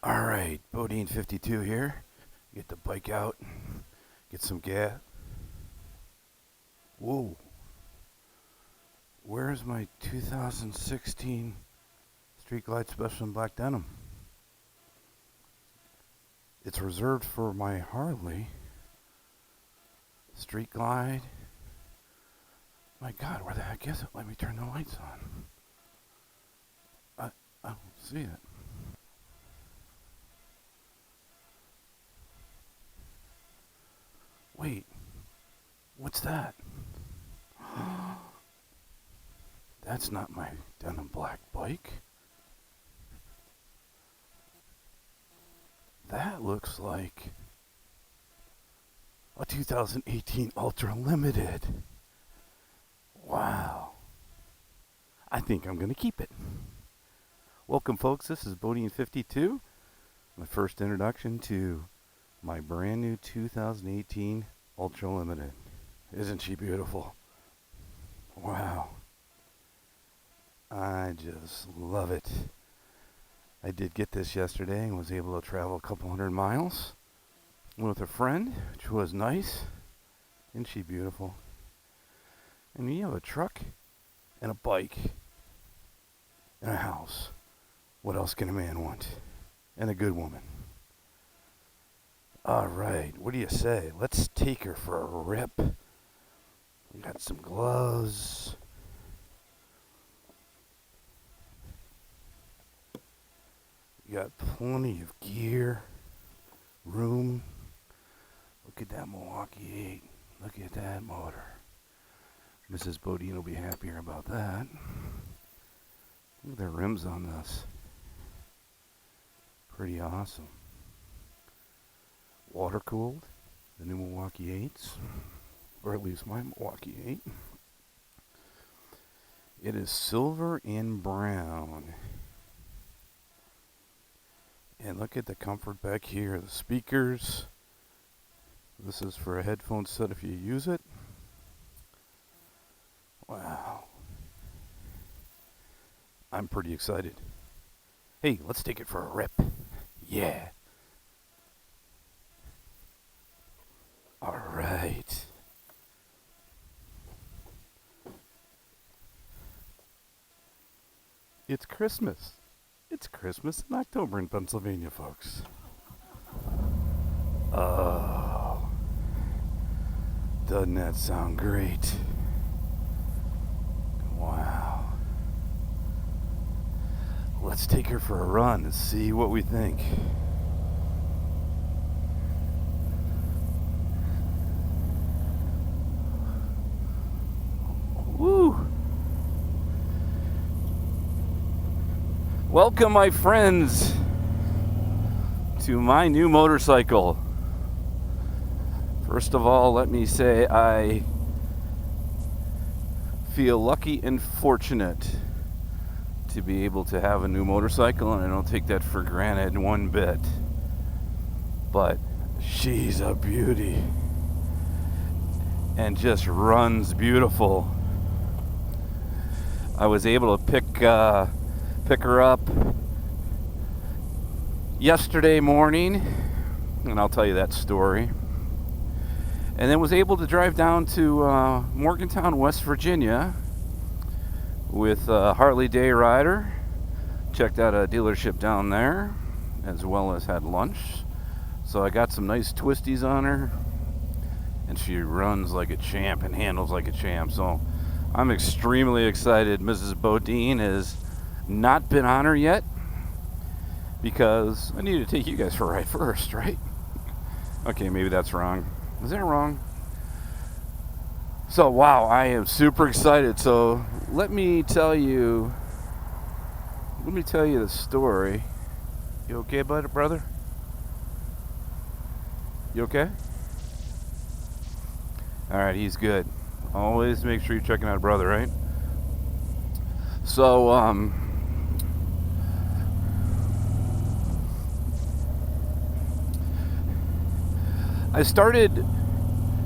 Alright, Bodine 52 here. Get the bike out, get some gas. Whoa. Where's my 2016 Street Glide Special in black denim? It's reserved for my Harley. Street Glide. My God, where the heck is it? Let me turn the lights on. I don't see it. Wait, what's that? That's not my denim black bike. That looks like a 2018 Ultra Limited. Wow. I think I'm going to keep it. Welcome, folks. This is Bodine 52. My first introduction to my brand new 2018 Ultra Limited. Isn't she beautiful? Wow. I just love it. I did get this yesterday and was able to travel a couple 100 miles with a friend, which was nice. Isn't she beautiful? And when you have a truck and a bike and a house, what else can a man want? And a good woman. All right, what do you say? Let's take her for a rip. We got some gloves. We got plenty of gear, room. Look at that Milwaukee 8. Look at that motor. Mrs. Bodine will be happier about that. Look at the rims on this. Pretty awesome. Water cooled, the new Milwaukee 8s, or at least my Milwaukee 8. It is silver and brown. And look at the comfort back here, the speakers. This is for a headphone set if you use it. Wow. I'm pretty excited. Hey, let's take it for a rip. Yeah. All right. It's Christmas. It's Christmas in October in Pennsylvania, folks. Oh. Doesn't that sound great? Wow. Let's take her for a run and see what we think. Woo! Welcome, my friends, to my new motorcycle. First of all, let me say I feel lucky and fortunate to be able to have a new motorcycle, and I don't take that for granted one bit. But she's a beauty and just runs beautiful. I was able to pick her up yesterday morning, and I'll tell you that story. And then was able to drive down to Morgantown, West Virginia with Harley Day Rider. Checked out a dealership down there, as well as had lunch. So I got some nice twisties on her, and she runs like a champ and handles like a champ. So I'm extremely excited. Mrs. Bodine has not been on her yet because I need to take you guys for a ride first, right? Okay, maybe that's wrong. Is that wrong? So, wow, I am super excited. So, let me tell you the story. You okay, brother? You okay? All right, he's good. Always make sure you're checking out a brother, right? So, I started,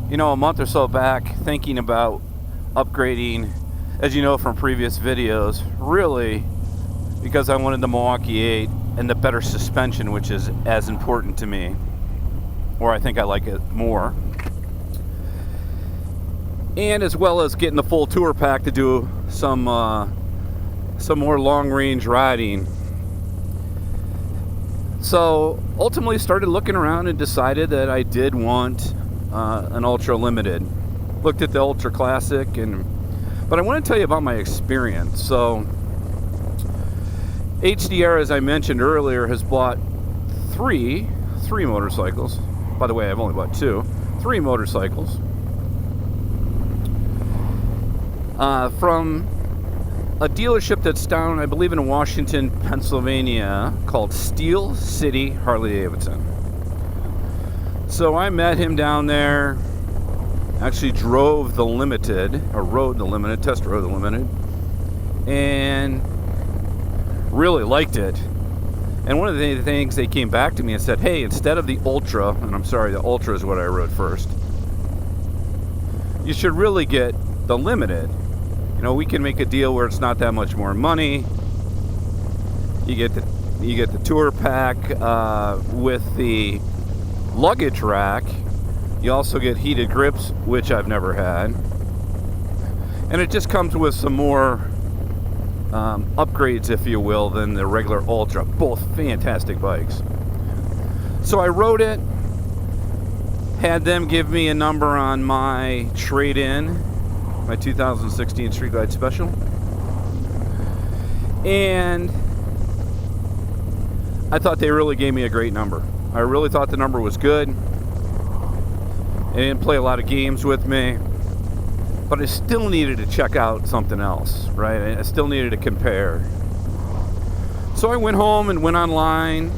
a month or so back thinking about upgrading, as you know from previous videos, really because I wanted the Milwaukee 8 and the better suspension, which is as important to me, or I think I like it more. And as well as getting the full tour pack to do some more long-range riding. So ultimately started looking around and decided that I did want an Ultra Limited. Looked at the Ultra Classic, but I want to tell you about my experience. So HDR, as I mentioned earlier, has bought three motorcycles. By the way, I've only bought three motorcycles from a dealership that's down, I believe, in Washington, Pennsylvania, called Steel City Harley Davidson. So I met him down there, actually drove the Limited, or rode the Limited, test rode the Limited, and really liked it. And one of the things, they came back to me and said, hey, instead of the Ultra, and I'm sorry, the Ultra is what I rode first, you should really get the Limited. You know, we can make a deal where it's not that much more money. You get the tour pack with the luggage rack. You also get heated grips, which I've never had, and it just comes with some more upgrades, if you will, than the regular Ultra. Both fantastic bikes. So I rode it, had them give me a number on my trade-in, my 2016 Street Glide Special, and I thought they really gave me a great number. I really thought the number was good. They didn't play a lot of games with me, but I still needed to check out something else, right? I still needed to compare. So I went home and went online,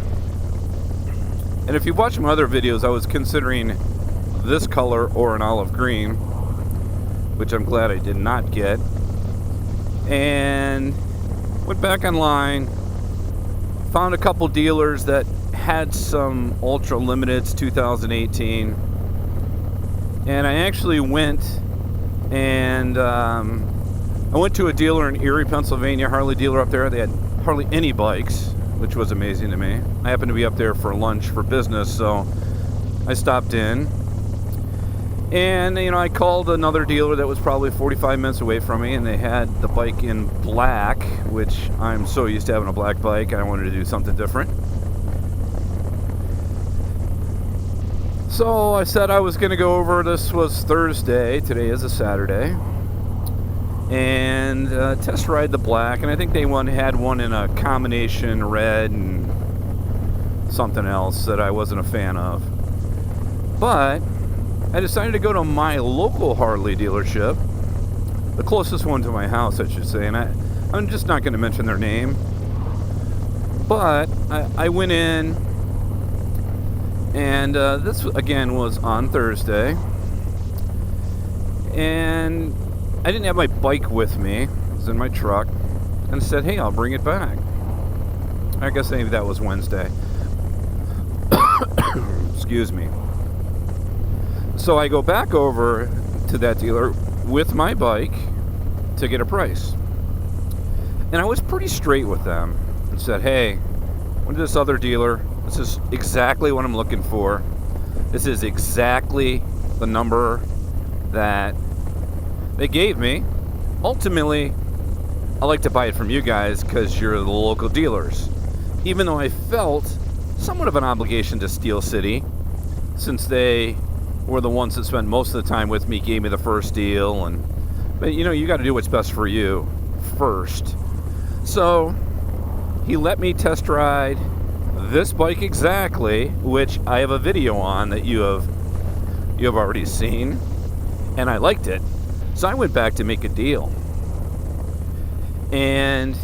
and if you watch my other videos, I was considering this color or an olive green, which I'm glad I did not get, and went back online, found a couple dealers that had some Ultra Limiteds 2018, and I actually went and I went to a dealer in Erie, Pennsylvania, Harley dealer up there. They had hardly any bikes, which was amazing to me. I happened to be up there for lunch for business, so I stopped in. And, you know, I called another dealer that was probably 45 minutes away from me, and they had the bike in black, which I'm so used to having a black bike, I wanted to do something different. So I said I was going to go over, this was Thursday, today is a Saturday, and test ride the black, and I think they had one in a combination red and something else that I wasn't a fan of. But I decided to go to my local Harley dealership, the closest one to my house, I should say, and I'm just not going to mention their name, but I went in, and this again was on Thursday, and I didn't have my bike with me. It was in my truck, and I said, hey, I'll bring it back. I guess maybe that was Wednesday. Excuse me. So I go back over to that dealer with my bike to get a price. And I was pretty straight with them and said, hey, went to this other dealer. This is exactly what I'm looking for. This is exactly the number that they gave me. Ultimately, I like to buy it from you guys because you're the local dealers. Even though I felt somewhat of an obligation to Steel City, since they were the ones that spent most of the time with me, gave me the first deal, but you know, you got to do what's best for you first. So he let me test ride this bike exactly, which I have a video on that you have already seen, and I liked it. So I went back to make a deal. And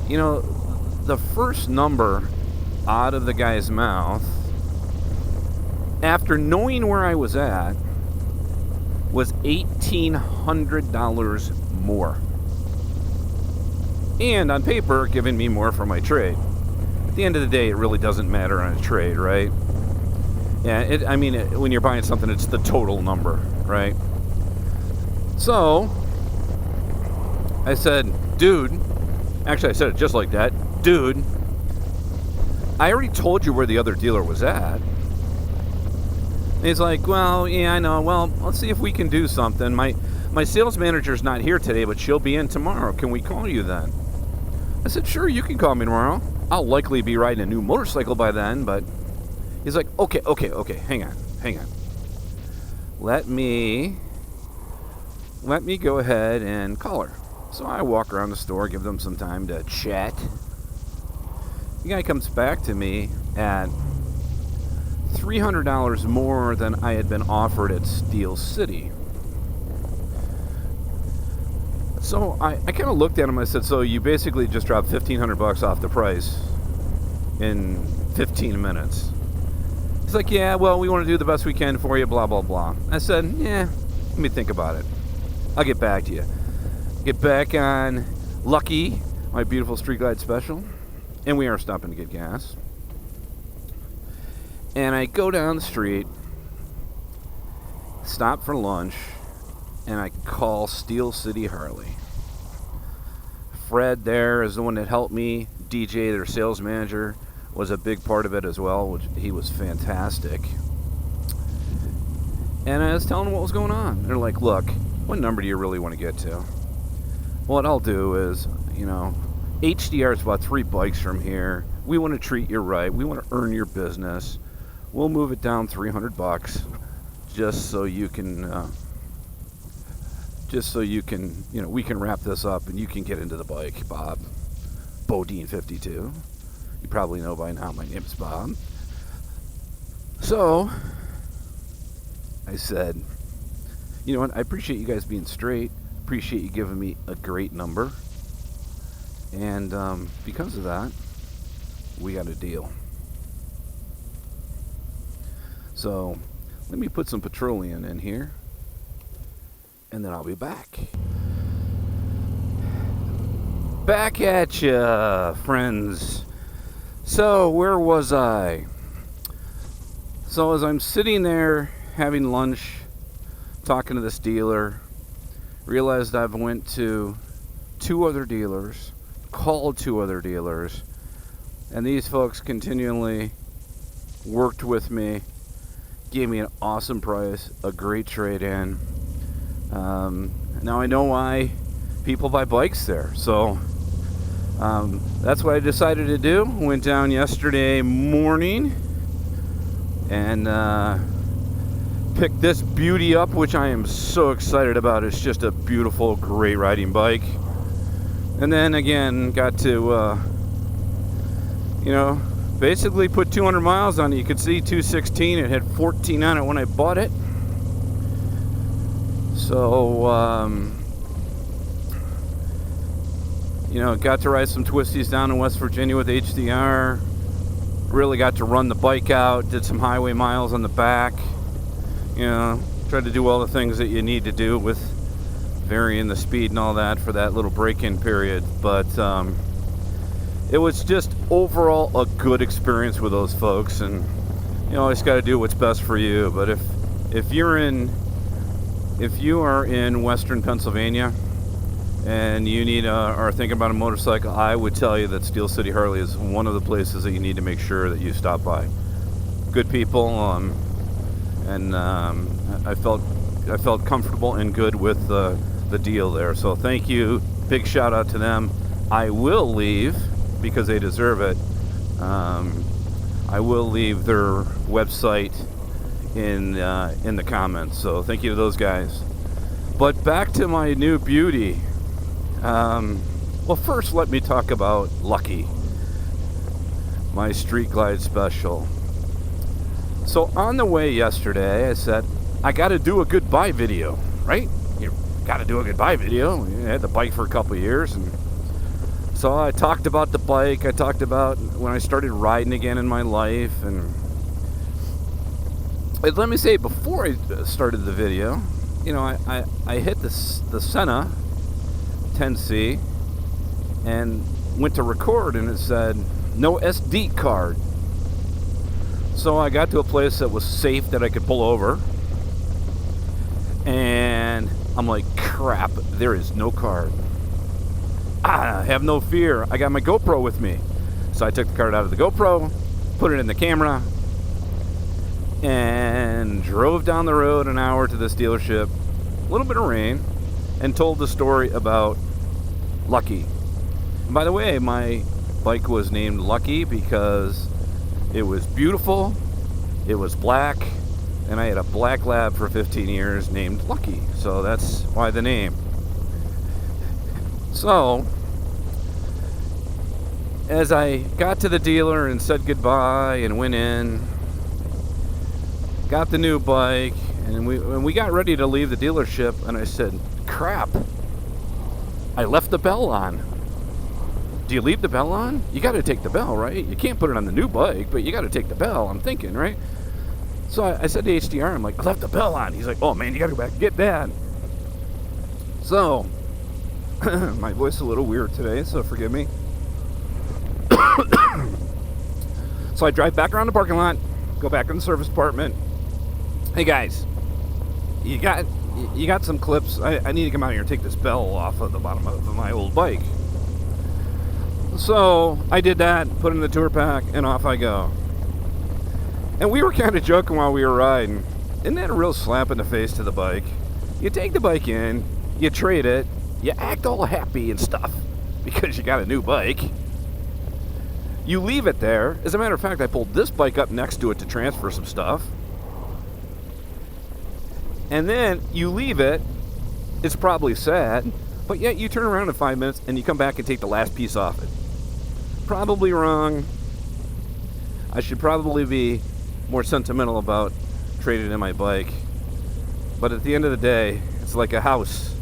you know, the first number out of the guy's mouth, after knowing where I was at, was $1,800 more. And on paper, giving me more for my trade. At the end of the day, it really doesn't matter on a trade, right? Yeah, when you're buying something, it's the total number, right? So I said, dude, actually I said it just like that, dude, I already told you where the other dealer was at. And he's like, well, yeah, I know. Well, let's see if we can do something. My sales manager's not here today, but she'll be in tomorrow. Can we call you then? I said, sure, you can call me tomorrow. I'll likely be riding a new motorcycle by then, but he's like, okay, hang on. Let me go ahead and call her. So I walk around the store, give them some time to chat. The guy comes back to me at $300 more than I had been offered at Steel City. So I kind of looked at him. I said, so you basically just dropped $1,500 off the price in 15 minutes. He's like, yeah, well, we want to do the best we can for you, blah, blah, blah. I said, yeah, let me think about it. I'll get back to you. Get back on Lucky, my beautiful Street Glide Special, and we are stopping to get gas. And I go down the street, stop for lunch, and I call Steel City Harley. Fred there is the one that helped me. DJ, their sales manager, was a big part of it as well, which he was fantastic. And I was telling them what was going on. They're like, look, what number do you really want to get to? What I'll do is, HDR is about 3 bikes from here. We want to treat you right. We want to earn your business. We'll move it down $300 just so you can, we can wrap this up and you can get into the bike, Bob. Bodine 52. You probably know by now my name's Bob. So, I said, you know what, I appreciate you guys being straight. Appreciate you giving me a great number. And because of that, we got a deal. So, let me put some petroleum in here, and then I'll be back. Back at ya, friends. So, where was I? So, as I'm sitting there having lunch, talking to this dealer, realized I've went to 2 other dealers, called 2 other dealers, and these folks continually worked with me, gave me an awesome price, a great trade-in. Now I know why people buy bikes there, so that's what I decided to do. Went down yesterday morning and picked this beauty up, which I am so excited about. It's just a beautiful, great riding bike. And then again, got to, basically put 200 miles on it. You could see 216. It had 14 on it when I bought it. So, got to ride some twisties down in West Virginia with HDR. Really got to run the bike out. Did some highway miles on the back. Tried to do all the things that you need to do with varying the speed and all that for that little break-in period. But it was just overall a good experience with those folks. And you always got to do what's best for you. But if you are in Western Pennsylvania and you are thinking about a motorcycle, I would tell you that Steel City Harley is one of the places that you need to make sure that you stop by. Good people, and I felt comfortable and good with the deal there. So thank you, big shout out to them. I will leave, because they deserve it. I will leave their website in the comments. So thank you to those guys. But back to my new beauty. Well, first let me talk about Lucky, my Street Glide Special. So on the way yesterday, I said, I got to do a goodbye video, right? You got to do a goodbye video. I had the bike for a couple of years, and so I talked about the bike. I talked about when I started riding again in my life, and let me say, before I started the video, I hit the Senna 10C and went to record, and it said no SD card. So I got to a place that was safe, that I could pull over, and I'm like, crap, there is no card. Have no fear, I got my GoPro with me. So I took the card out of the GoPro, put it in the camera, and drove down the road an hour to this dealership, a little bit of rain, and told the story about Lucky. And by the way, my bike was named Lucky because it was beautiful, it was black, and I had a black lab for 15 years named Lucky. So that's why the name. So, as I got to the dealer and said goodbye and went in, got the new bike, and we got ready to leave the dealership, and I said, crap, I left the bell on. Do you leave the bell on? You got to take the bell, right? You can't put it on the new bike, but you got to take the bell, I'm thinking, right? So I said to HDR, I'm like, I left the bell on. He's like, oh man, you got to go back and get that. So, my voice is a little weird today, so forgive me. So I drive back around the parking lot, go back in the service department. Hey guys, you got some clips. I need to come out here and take this bell off of the bottom of my old bike. So I did that, put it in the tour pack, and off I go. And we were kind of joking while we were riding. Isn't that a real slap in the face to the bike? You take the bike in, you trade it, you act all happy and stuff because you got a new bike. You leave it there. As a matter of fact, I pulled this bike up next to it to transfer some stuff. And then you leave it. It's probably sad, but yet you turn around in 5 minutes and you come back and take the last piece off it. Probably wrong. I should probably be more sentimental about trading in my bike. But at the end of the day, it's like a house.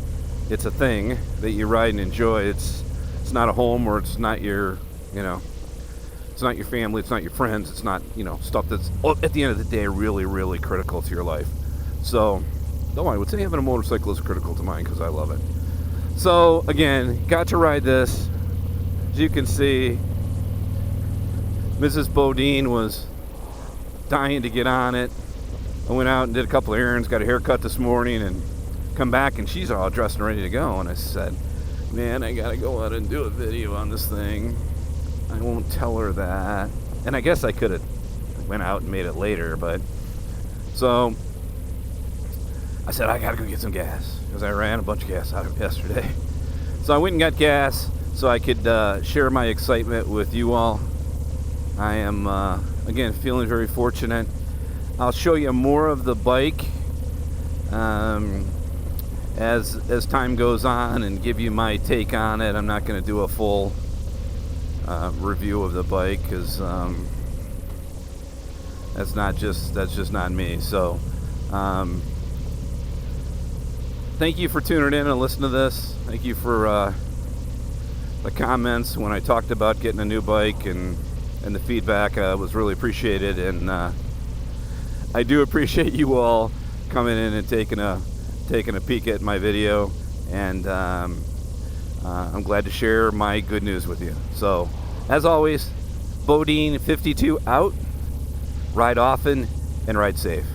It's a thing that you ride and enjoy. It's not a home, or it's not your, it's not your family, it's not your friends, it's not, stuff that's, at the end of the day, really, really critical to your life. So, though I would say having a motorcycle is critical to mine because I love it. So, again, got to ride this. As you can see, Mrs. Bodine was dying to get on it. I went out and did a couple of errands, got a haircut this morning, and come back, and she's all dressed and ready to go. And I said, man, I got to go out and do a video on this thing. I won't tell her that. And I guess I could have went out and made it later, but... So, I said, I got to go get some gas, because I ran a bunch of gas out of it yesterday. So I went and got gas so I could share my excitement with you all. I am, again, feeling very fortunate. I'll show you more of the bike as time goes on and give you my take on it. I'm not going to do a full review of the bike because that's just not me. So thank you for tuning in and listening to this. Thank you for the comments when I talked about getting a new bike, and the feedback was really appreciated. And I do appreciate you all coming in and taking a peek at my video. And I'm glad to share my good news with you. So, as always, Bodine 52 out. Ride often and ride safe.